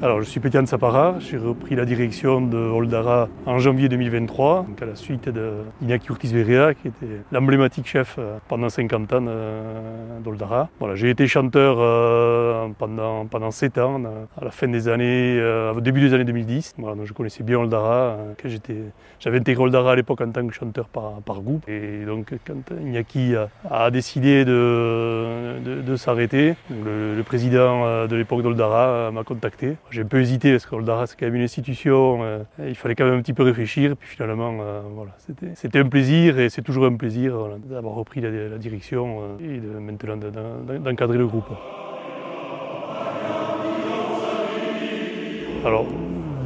Alors, je suis Pétian Sapara, j'ai repris la direction de Oldara en janvier 2023, donc à la suite d'Iñaki Urtiz-Berrea, qui était l'emblématique chef pendant 50 ans d'Oldara. Voilà, j'ai été chanteur pendant 7 ans, à la fin des années, au début des années 2010. Voilà, donc je connaissais bien Oldara, j'avais intégré Oldara à l'époque en tant que chanteur par groupe. Et donc, quand Iñaki a décidé de s'arrêter, le président de l'époque d'Oldara m'a contacté. J'ai un peu hésité parce qu'Oldara c'est quand même une institution, il fallait quand même un petit peu réfléchir. Puis finalement, voilà, c'était un plaisir et c'est toujours un plaisir voilà, d'avoir repris la direction et maintenant d'encadrer le groupe. Alors,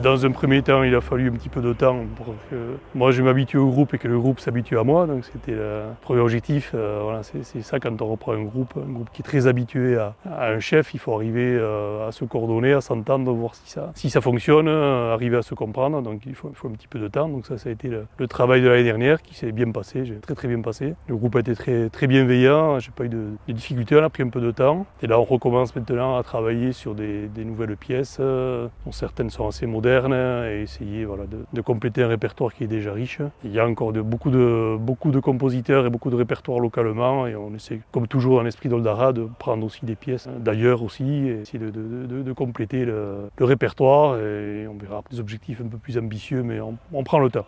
dans un premier temps, il a fallu un petit peu de temps pour que moi je m'habitue au groupe et que le groupe s'habitue à moi. Donc c'était le premier objectif. Voilà, c'est ça quand on reprend un groupe qui est très habitué à un chef, il faut arriver à se coordonner, à s'entendre, voir si ça fonctionne, arriver à se comprendre. Donc il faut un petit peu de temps. Donc ça a été le travail de l'année dernière qui s'est bien passé, très bien passé. Le groupe a été très bienveillant, j'ai pas eu de difficultés, on a pris un peu de temps. Et là on recommence maintenant à travailler sur des nouvelles pièces, dont certaines sont assez modernes, et essayer voilà, de compléter un répertoire qui est déjà riche. Il y a encore beaucoup de compositeurs et beaucoup de répertoires localement et on essaie, comme toujours dans l'esprit d'Oldara, de prendre aussi des pièces d'ailleurs aussi et essayer de compléter le répertoire et on verra des objectifs un peu plus ambitieux mais on prend le temps.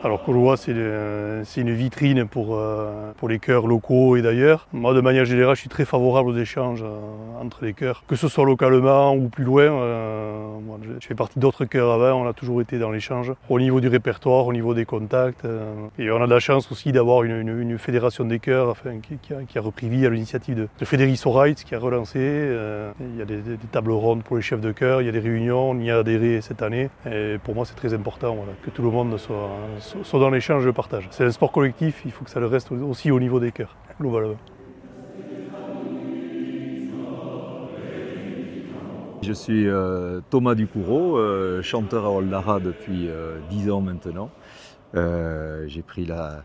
Alors Koloa, c'est une vitrine pour les chœurs locaux et d'ailleurs. Moi, de manière générale, je suis très favorable aux échanges entre les chœurs, que ce soit localement ou plus loin. Moi, je fais partie d'autres chœurs avant, on a toujours été dans l'échange, au niveau du répertoire, au niveau des contacts. Et on a de la chance aussi d'avoir une fédération des chœurs enfin, qui a repris vie à l'initiative de Frédéric Soraitz, qui a relancé. Il y a des tables rondes pour les chefs de chœur, il y a des réunions, on y a adhéré cette année. Et pour moi, c'est très important voilà, que tout le monde soit dans l'échange et le partage. C'est un sport collectif, il faut que ça le reste aussi au niveau des chœurs, globalement. Je suis Thomas Ducoureau, chanteur à Oldara depuis 10 ans maintenant. J'ai pris la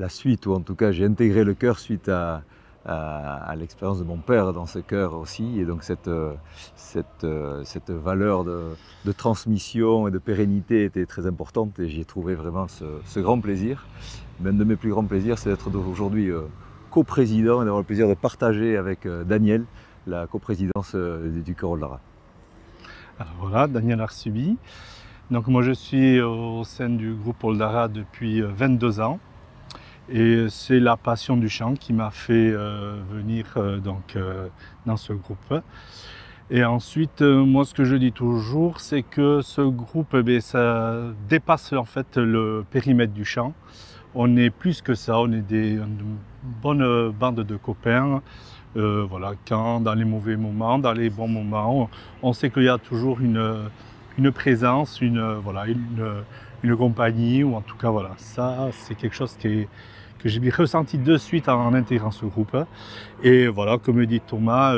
suite, ou en tout cas j'ai intégré le chœur suite à l'expérience de mon père dans ce chœur aussi. Et donc cette valeur de transmission et de pérennité était très importante et j'ai trouvé vraiment ce grand plaisir. L'un de mes plus grands plaisirs, c'est d'être aujourd'hui coprésident et d'avoir le plaisir de partager avec Daniel la coprésidence du chœur Oldara. Alors voilà, Daniel Arsubi. Donc moi je suis au sein du groupe Oldara depuis 22 ans. Et c'est la passion du chant qui m'a fait venir dans ce groupe. Et ensuite, moi ce que je dis toujours, c'est que ce groupe, ça dépasse en fait le périmètre du chant. On est plus que ça, on est une bonne bande de copains. Voilà, quand dans les mauvais moments, dans les bons moments, on sait qu'il y a toujours une présence, une compagnie, ou en tout cas voilà, ça c'est quelque chose que j'ai ressenti de suite en intégrant ce groupe. Et voilà, comme dit Thomas,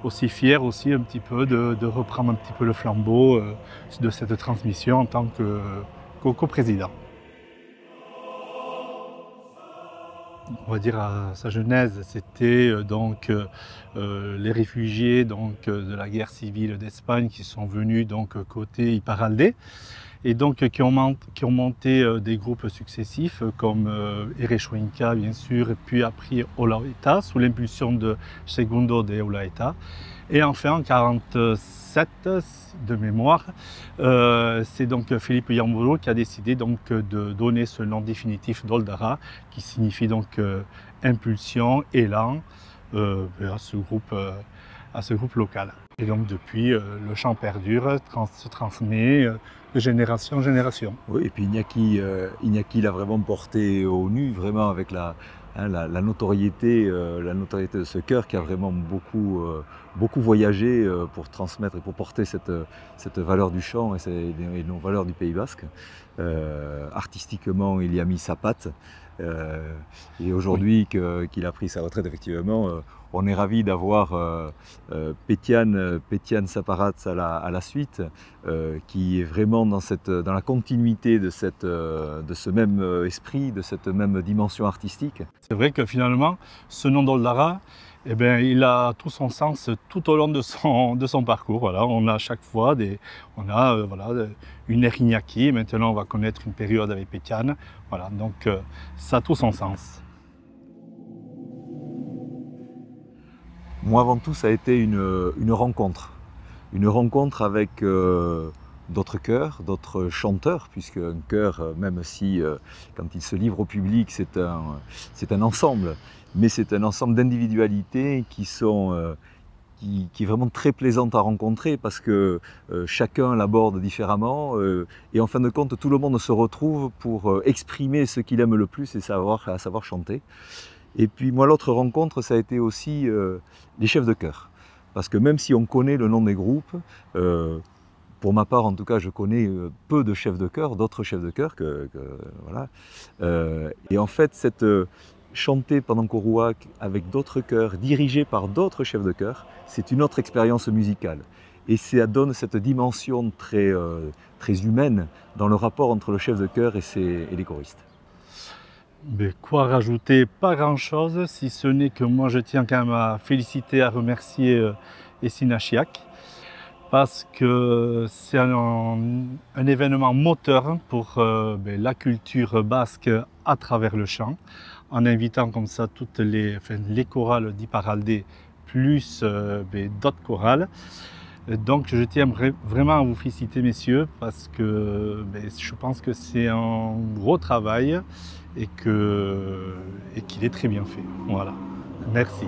aussi fier aussi un petit peu de reprendre un petit peu le flambeau de cette transmission en tant que coprésident. On va dire à sa genèse, c'était les réfugiés de la guerre civile d'Espagne qui sont venus côté Iparralde et qui ont monté des groupes successifs comme Errexuinca bien sûr et puis après Olaeta sous l'impulsion de Segundo de Olaeta. Et enfin en 1947 de mémoire, c'est donc Philippe Yambolo qui a décidé de donner ce nom définitif d'Oldara qui signifie impulsion, élan à ce groupe local. Et donc depuis, le chant perdure, se transmet de génération en génération. Oui, et puis Iñaki l'a vraiment porté au nu, vraiment avec la notoriété de ce chœur qui a vraiment beaucoup voyagé pour transmettre et pour porter cette valeur du chant et nos valeurs du Pays Basque. Artistiquement, il y a mis sa patte. Et aujourd'hui qu'il a pris sa retraite, effectivement, on est ravis d'avoir Petian Saparats à la suite, qui est vraiment dans la continuité de ce même esprit, de cette même dimension artistique. C'est vrai que finalement, ce nom d'Oldara, eh bien, il a tout son sens tout au long de son parcours. Voilà, on a à chaque fois une Erignaki. Maintenant, on va connaître une période avec Petian. Voilà, donc ça a tout son sens. Moi, avant tout, ça a été une rencontre. Une rencontre avec d'autres chœurs, d'autres chanteurs, puisque un chœur, même si quand il se livre au public, c'est un ensemble, mais c'est un ensemble d'individualités qui est vraiment très plaisante à rencontrer parce que chacun l'aborde différemment et en fin de compte, tout le monde se retrouve pour exprimer ce qu'il aime le plus et à savoir chanter. Et puis moi, l'autre rencontre, ça a été aussi les chefs de chœur. Parce que même si on connaît le nom des groupes, pour ma part, en tout cas, je connais peu de chefs de chœur, d'autres chefs de chœur voilà. Et en fait, chanter pendant Korouak avec d'autres chœurs, dirigés par d'autres chefs de chœur, c'est une autre expérience musicale. Et ça donne cette dimension très humaine dans le rapport entre le chef de chœur et les choristes. Mais quoi rajouter? Pas grand-chose, si ce n'est que moi je tiens quand même à féliciter, à remercier Essina Chiac, parce que c'est un événement moteur pour la culture basque à travers le chant, en invitant comme ça toutes les chorales d'Iparralde plus d'autres chorales. Donc je tiens vraiment à vous féliciter messieurs parce que je pense que c'est un gros travail et qu'il est très bien fait. Voilà. Merci.